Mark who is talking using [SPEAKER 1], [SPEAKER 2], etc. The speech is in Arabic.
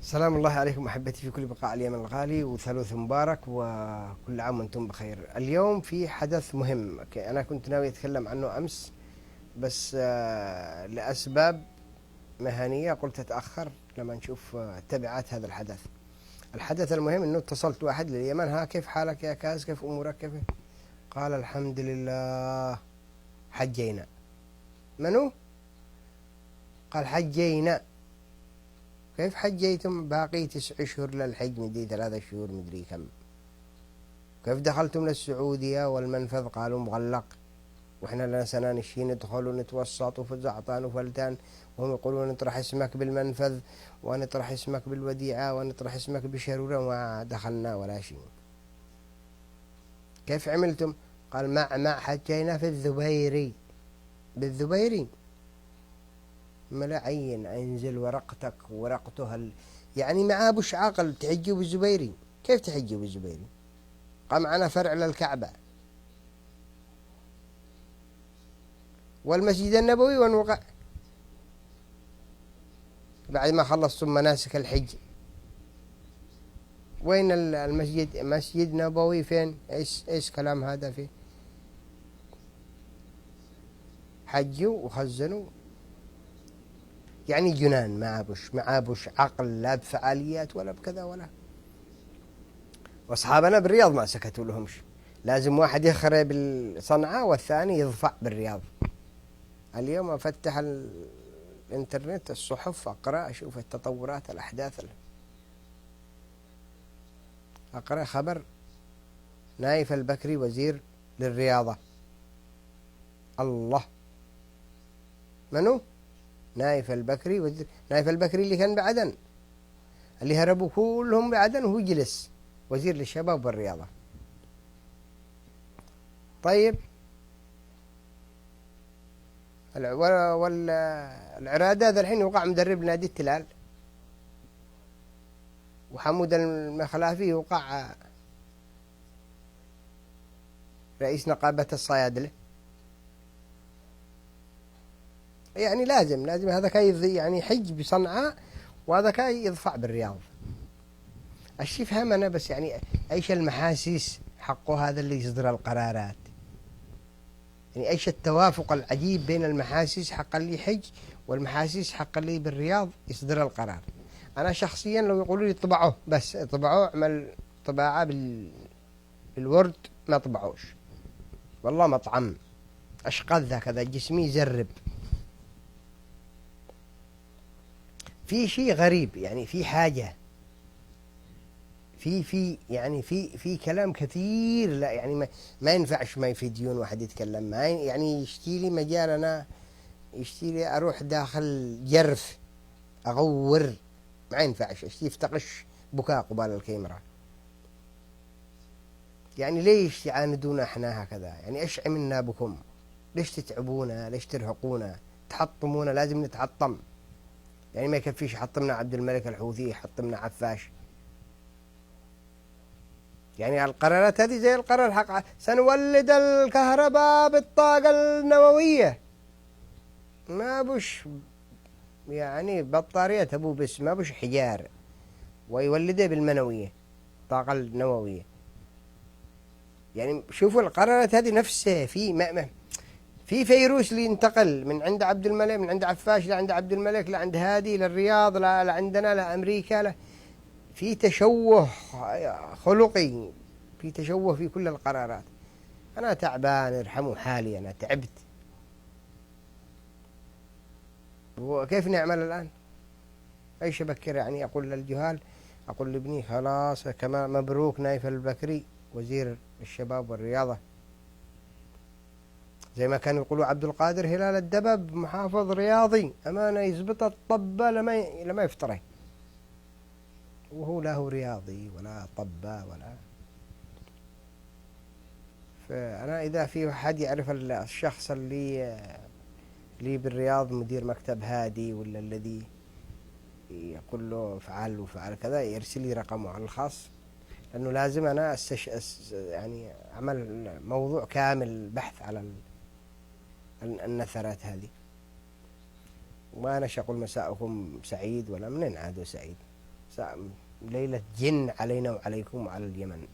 [SPEAKER 1] سلام الله عليكم أحبتي في كل بقاع اليمن الغالي، وثالوث مبارك وكل عام وأنتم بخير. اليوم في حدث مهم أنا كنت ناوي أتكلم عنه أمس، بس لأسباب مهنية قلت أتأخر لما نشوف تبعات هذا الحدث. الحدث المهم أنه اتصلت واحد لليمن: ها كيف حالك يا كاز، كيف أمورك، كيف؟ قال الحمد لله حجينا. منو؟ قال حجينا. كيف حجيتم؟ باقي 9 أشهر للحج، مدري 3 شهور مدري كم. كيف دخلتم للسعودية والمنفذ قالوا مغلق، وإحنا لنا سنة نشي ندخل ونتوسط وفزعطان وفلتان، وهم يقولون نطرح اسمك بالمنفذ ونطرح اسمك بالوديعة ونطرح اسمك بشرورة، وما دخلنا ولا شيء. كيف عملتم؟ قال مع حجينا في الذبيري. بالذبيري ملاعين انزل ورقتك ورقته يعني مع ابو عقل تحجوا بالزبيري. كيف تحجوا بالزبيري؟ قام معنا فرع للكعبة والمسجد النبوي ونوقع بعد ما خلصتم مناسك الحج. وين المسجد؟ مسجد نبوي فين؟ ايش كلام هذا؟ فيه حجوا وخزنوا، يعني جنان. ما بوش عقل، لا بفعاليات ولا بكذا ولا. واصحابنا بالرياض ما سكتوا لهمش، لازم واحد يخرب بالصنعاء والثاني يضفع بالرياض. اليوم افتح الانترنت، الصحف، اقرا اشوف التطورات، الاحداث، اقرا خبر نايف البكري وزير للرياضة. الله، منو؟ نايف البكري وزير. نايف البكري اللي كان بعدن، اللي هربوا كلهم بعدن، وهو جلس وزير للشباب والرياضة. طيب والعرادة ذا الحين وقع مدرب نادي التلال، وحمود المخلافي يوقع رئيس نقابة الصيادلة. يعني لازم هذا كاي يعني حج بصنعاء، وهذا كاي يدفع بالرياض. الشي فهم أنا، بس يعني أيش المحاسيس حقه هذا اللي يصدر القرارات؟ يعني أيش التوافق العجيب بين المحاسيس حق اللي حج والمحاسيس حق اللي بالرياض يصدر القرار؟ أنا شخصيا لو يقولوا لي طبعوه، بس طبعوه اعمل طباعة بالورد، ما طبعوش والله مطعم أشقد ذا كذا جسمي يزرب. في شيء غريب، يعني في حاجة، في كلام كثير، لا يعني ما ينفعش، ما يفيديون واحد يتكلم، ما يعني يشتي لي مجال، أنا يشتي لي أروح داخل جرف أغور، ما ينفعش اشتي يفتقش بكاء قبال الكاميرا. يعني ليش تعاندونا احنا هكذا؟ يعني ايش عملنا بكم؟ ليش تتعبونا؟ ليش ترهقونا؟ تحطمونا، لازم نتحطم. يعني ما يكفيش حطمنا عبد الملك الحوثي، حطمنا عفاش. يعني القرارات هذه زي القرار حق سنولد الكهرباء بالطاقة النووية، ما بوش يعني بطارية أبو، بس ما بوش حجار، ويولده بالمنوية، الطاقة النووية. يعني شوفوا القرارات هذه نفسها. في فيروس اللي ينتقل من عند عبد الملك، من عند عفاش لعند عبد الملك، لعند هادي للرياض، لعندنا لأمريكا، في تشوه خلقي، في تشوه في كل القرارات. أنا تعبان، ارحموا حالي، أنا تعبت. وكيف نعمل الآن؟ أيش بكر؟ يعني أقول للجهال، أقول لابني خلاص كما مبروك نايف البكري وزير الشباب والرياضة، زي ما كانوا يقولوا عبد القادر هلال الدبب محافظ رياضي، أمانة يزبط الطبة لما يفتره، وهو لا هو رياضي ولا طبة ولا. فأنا إذا في حد يعرف الشخص اللي بالرياض مدير مكتب هادي، ولا الذي يقول له فعل وفعل كذا، يرسل لي رقمه على الخاص، لأنه لازم أنا يعني أعمل موضوع كامل بحث على النثرات هذه. وما أنا أقول مساءكم سعيد، ولا منين عادوا سعيد. ليلة جن علينا وعليكم وعلى اليمن.